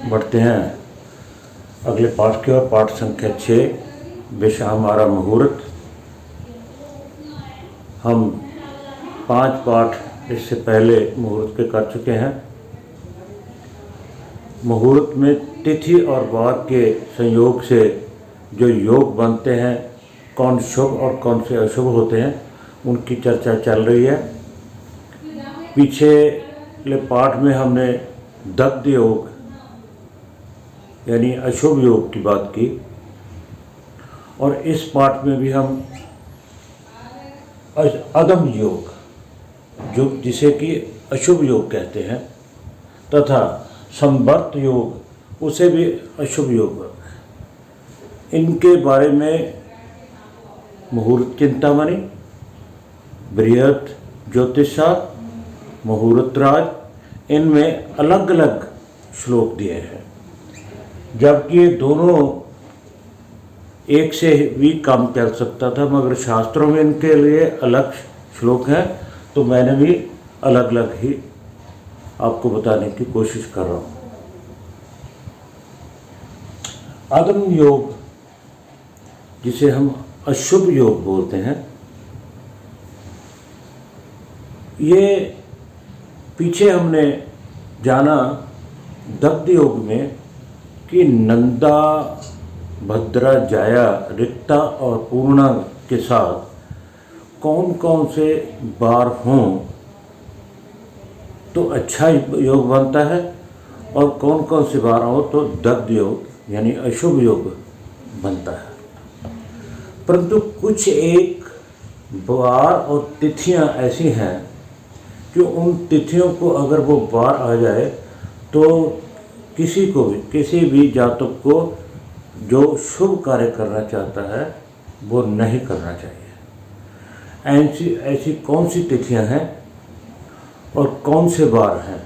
बढ़ते हैं अगले पाठ की ओर। पाठ संख्या 6, विषय हमारा मुहूर्त। हम 5 पाठ इससे पहले मुहूर्त के कर चुके हैं। मुहूर्त में तिथि और वार के संयोग से जो योग बनते हैं, कौन शुभ और कौन से अशुभ होते हैं, उनकी चर्चा चल रही है। पिछले पाठ में हमने दग्ध योग यानी अशुभ योग की बात की, और इस पाठ में भी हम अदम योग, जो जिसे कि अशुभ योग कहते हैं, तथा संवर्त योग, उसे भी अशुभ योग, इनके बारे में मुहूर्त चिंतामणि, बृहत ज्योतिषशास्त्र, मुहूर्तराज, इनमें अलग अलग श्लोक दिए हैं। जबकि ये दोनों एक से भी काम चल सकता था, मगर शास्त्रों में इनके लिए अलग श्लोक हैं, तो मैंने भी अलग अलग ही आपको बताने की कोशिश कर रहा हूँ। अदम योग, जिसे हम अशुभ योग बोलते हैं, ये पीछे हमने जाना दग्ध योग में कि नंदा, भद्रा, जाया, रिक्ता और पूर्णा के साथ कौन कौन से बार हों तो अच्छा योग बनता है, और कौन कौन से बार हो तो दग्ध योग यानी अशुभ योग बनता है। परंतु कुछ एक बार और तिथियां ऐसी हैं कि उन तिथियों को अगर वो बार आ जाए तो किसी भी जातक को जो शुभ कार्य करना चाहता है वो नहीं करना चाहिए। ऐसी कौन सी तिथियां हैं और कौन से बार हैं,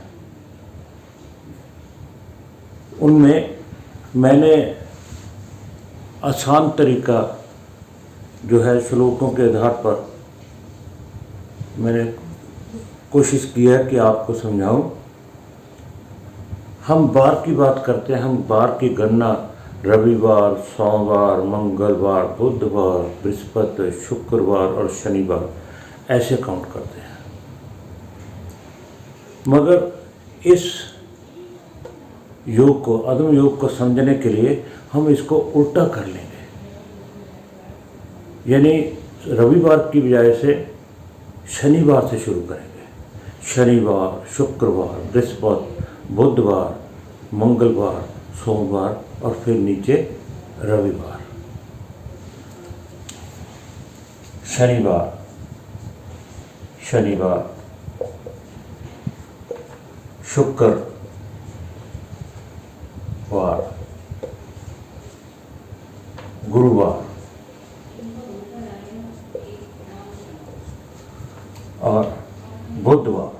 उनमें मैंने आसान तरीका जो है श्लोकों के आधार पर मैंने कोशिश की है कि आपको समझाऊं। हम बार की बात करते हैं, हम बार की गणना रविवार, सोमवार, मंगलवार, बुधवार, बृहस्पति, शुक्रवार और शनिवार ऐसे काउंट करते हैं। मगर इस योग को, अदम योग को समझने के लिए हम इसको उल्टा कर लेंगे, यानी रविवार की बजाय से शनिवार से शुरू करेंगे। शनिवार, शुक्रवार, बृहस्पति, बुधवार, मंगलवार, सोमवार और फिर नीचे रविवार। शनिवार, शुक्रवार, गुरुवार और बुधवार।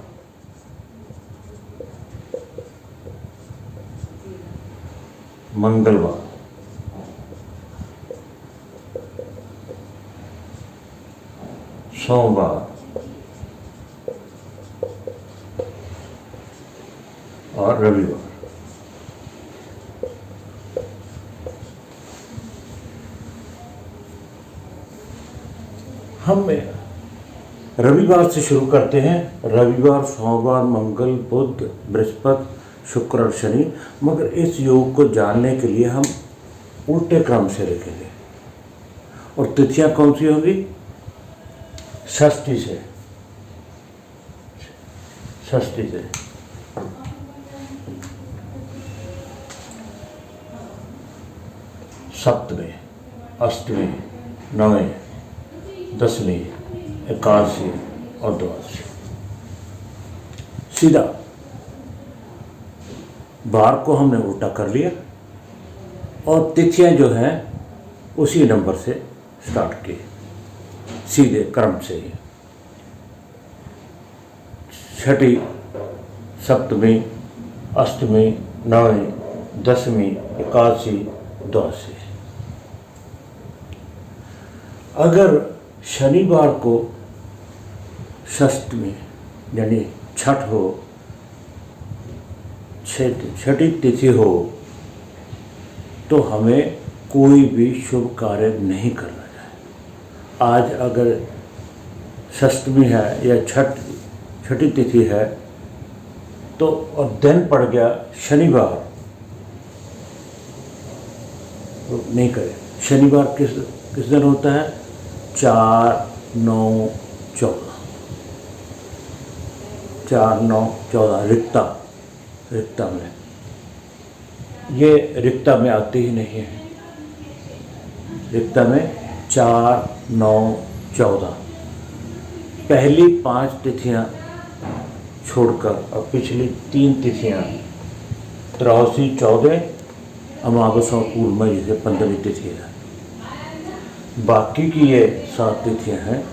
मंगलवार, सोमवार और रविवार। हम रविवार से शुरू करते हैं। रविवार, सोमवार, मंगल, बुध, बृहस्पति, शुक्र और शनि। मगर इस योग को जानने के लिए हम उल्टे क्रम से लिखेंगे। और तिथियां कौन सी होंगी? षष्ठी से सप्तमी, अष्टमी, नवमी, दसवीं, एकादशी और द्वादशी। सीधा बार को हमने उल्टा कर लिया और तिथियां जो हैं उसी नंबर से स्टार्ट की, सीधे क्रम से ही। छठी, सप्तमी, अष्टमी, नवमी, दसवीं, एकादशी, द्वादशी। अगर शनिवार को षष्ठी यानी छठ हो, छठी तिथि हो तो हमें कोई भी शुभ कार्य नहीं करना चाहिए। आज अगर षष्टमी है या छठी तिथि है तो और दिन पड़ गया शनिवार, तो नहीं करें। शनिवार किस दिन होता है? 4-9-14, 4-9-14 रिक्ता में, ये रिक्ता में आती ही नहीं है। रिक्ता में 4-9-14 पहली 5 तिथियां छोड़कर और पिछली 3 तिथियां 83, 14 अमावस्या और पूर्णिमा जैसे 15वीं तिथि है। बाकी की ये 7 तिथियां हैं,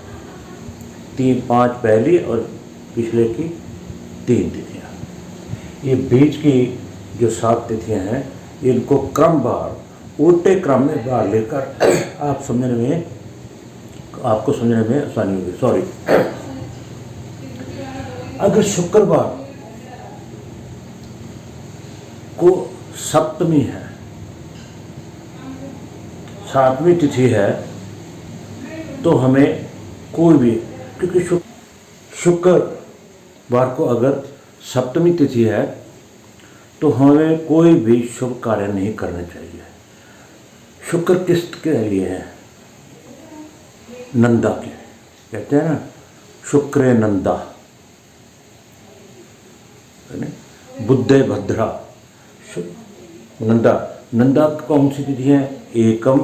5 पहली और पिछले की 3 तिथियां। ये बीच की जो 7 तिथियां हैं इनको क्रमवार उल्टे क्रम में बार लेकर आपको समझने में आसानी होगी। सॉरी, अगर शुक्रवार को सप्तमी है, 7वीं तिथि है, तो हमें कोई भी, क्योंकि शुक्रवार को अगर सप्तमी तिथि है तो हमें कोई भी शुभ कार्य नहीं करना चाहिए। शुक्र किसके लिए है? नंदा के, कहते हैं ना, शुक्रे नंदा, बुद्धे भद्रा। नंदा कौन सी तिथि है? एकम,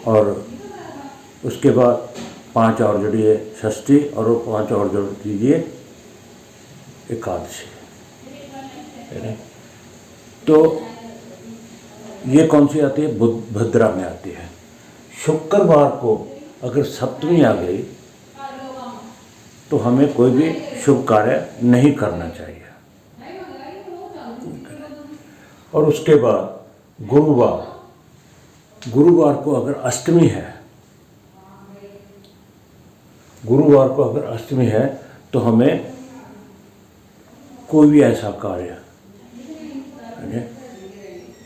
और उसके बाद 5 और जोड़िए षष्ठी, और वो 5 और जोड़ दीजिए एकादशी। तो ये कौन सी आती है? भद्रा में आती है। शुक्रवार को अगर सप्तमी आ गई तो हमें कोई भी शुभ कार्य नहीं करना चाहिए। और उसके बाद गुरुवार को अगर अष्टमी है, तो हमें कोई भी ऐसा कार्य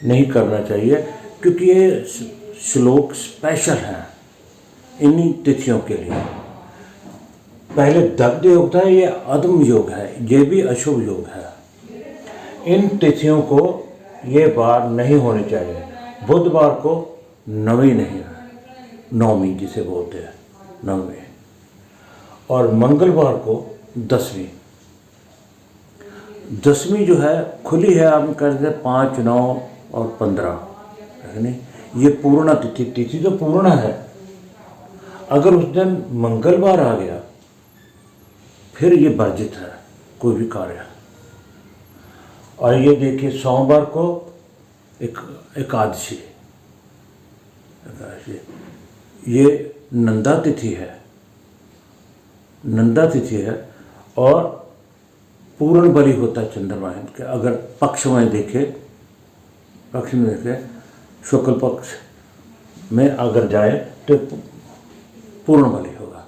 नहीं करना चाहिए, क्योंकि ये श्लोक स्पेशल है इन्हीं तिथियों के लिए। पहले दग्ध योग था, ये अधम योग है, ये भी अशुभ योग है। इन तिथियों को ये बार नहीं होनी चाहिए। बुधवार को नवी नहीं है, नौमी जिसे बोलते हैं, नवमी, और मंगलवार को 10वीं। 10वीं जो है खुली है, हम कहते हैं 5, 9 और 15, है नहीं? ये पूर्ण तिथि तो पूर्ण है। अगर उस दिन मंगलवार आ गया फिर ये वर्जित है कोई भी कार्य। और ये देखिए, सोमवार को एकादशी, ये नंदा तिथि है, और पूर्ण बलि होता है चंद्रमा के। अगर पक्ष में देखे शुक्ल पक्ष में अगर जाए तो पूर्ण बलि होगा।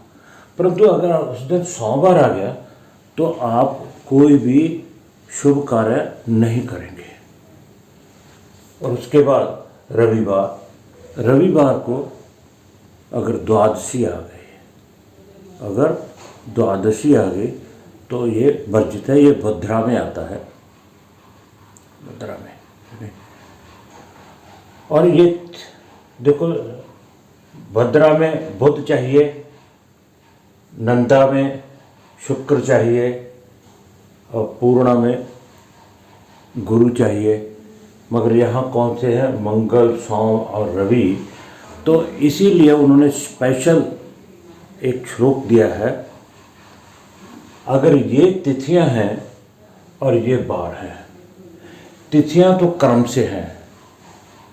परंतु अगर उस दिन सोमवार आ गया तो आप कोई भी शुभ कार्य नहीं करेंगे। और उसके बाद रविवार को अगर द्वादशी आ गई तो ये वर्जित है। ये भद्रा में आता है, भद्रा में। और ये देखो, भद्रा में बुध चाहिए, नंदा में शुक्र चाहिए, और पूर्णा में गुरु चाहिए। मगर यहाँ कौन से हैं? मंगल, सोम और रवि। तो इसीलिए उन्होंने स्पेशल एक श्लोक दिया है। अगर ये तिथियां हैं और ये बार हैं, तिथियां तो क्रम से हैं,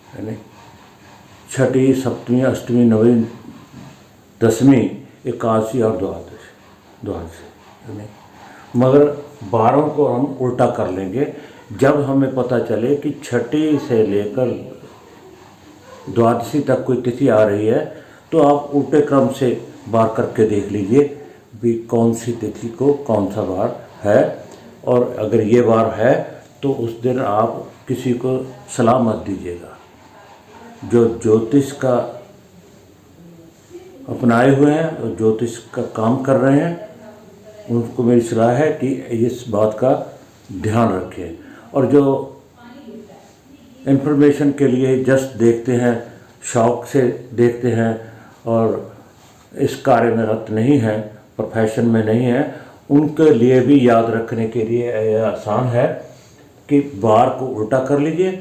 है नहीं? छठी, सप्तमी, अष्टमी, नवीं, 10वीं, एकादशी और द्वादशी, है नहीं? मगर बारों को हम उल्टा कर लेंगे जब हमें पता चले कि छठी से लेकर द्वादशी तक कोई तिथि आ रही है। तो आप उल्टे क्रम से बार करके देख लीजिए भी कौन सी तिथि को कौन सा बार है। और अगर ये वार है तो उस दिन आप किसी को सलाह मत दीजिएगा। जो ज्योतिष का अपनाए हुए हैं और ज्योतिष का काम कर रहे हैं उनको मेरी सलाह है कि इस बात का ध्यान रखें। और जो इन्फॉर्मेशन के लिए जस्ट देखते हैं, शौक से देखते हैं और इस कार्य में रत नहीं है, प्रोफेशन में नहीं है, उनके लिए भी याद रखने के लिए यह आसान है कि वार को उल्टा कर लीजिए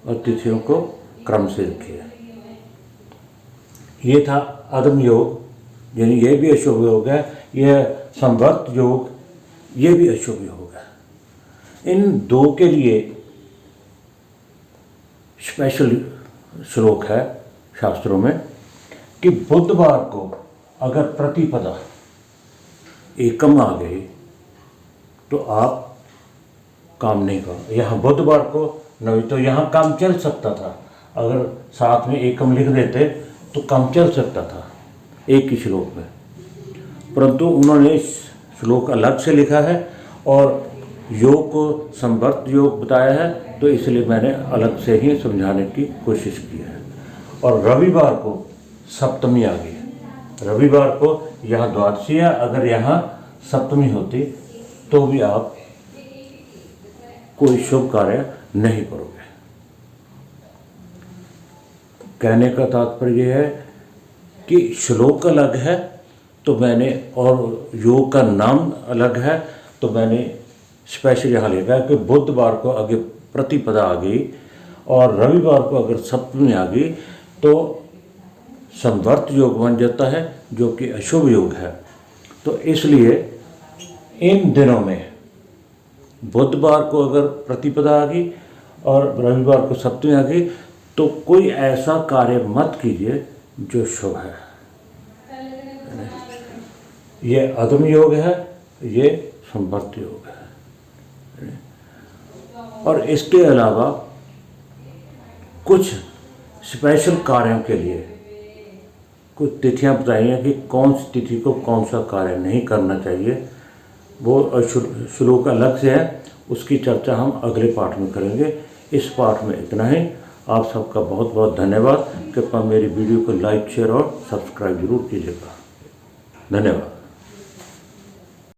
और तिथियों को क्रम से रखिए। ये था अदम योग, यानी ये भी अशुभ योग है। यह संवर्त योग, ये भी अशुभ योग है। इन दो के लिए स्पेशल श्लोक है शास्त्रों में कि बुधवार को अगर प्रतिपदा एकम आ गई तो आप काम नहीं करो। यहाँ बुधवार को नहीं तो यहाँ काम चल सकता था, अगर साथ में एकम लिख देते तो काम चल सकता था एक ही श्लोक में, परंतु उन्होंने श्लोक अलग से लिखा है और योग को संवर्त योग बताया है, तो इसलिए मैंने अलग से ही समझाने की कोशिश की है। और रविवार को सप्तमी आ गई है। रविवार को यहाँ द्वादशी है, अगर यहाँ सप्तमी होती तो भी आप कोई शुभ कार्य नहीं करोगे। कहने का तात्पर्य यह है कि श्लोक अलग है तो मैंने, और योग का नाम अलग है तो मैंने स्पेशल यहाँ लिखा है कि बुधवार को अगर प्रतिपदा आ गई और रविवार को अगर सप्तमी आ गई तो संवर्त योग बन जाता है, जो कि अशुभ योग है। तो इसलिए इन दिनों में बुधवार को अगर प्रतिपदा आ गई और रविवार को सप्तमी आ गई तो कोई ऐसा कार्य मत कीजिए जो शुभ है। ये अदम योग है, ये संवर्त योग है। और इसके अलावा कुछ स्पेशल कार्यों के लिए कुछ तिथियां बताई हैं कि कौन सी तिथि को कौन सा कार्य नहीं करना चाहिए। वो श्लोक अलग से है, उसकी चर्चा हम अगले पाठ में करेंगे। इस पाठ में इतना ही। आप सबका बहुत बहुत धन्यवाद। कृपया मेरी वीडियो को लाइक, शेयर और सब्सक्राइब जरूर कीजिएगा। धन्यवाद।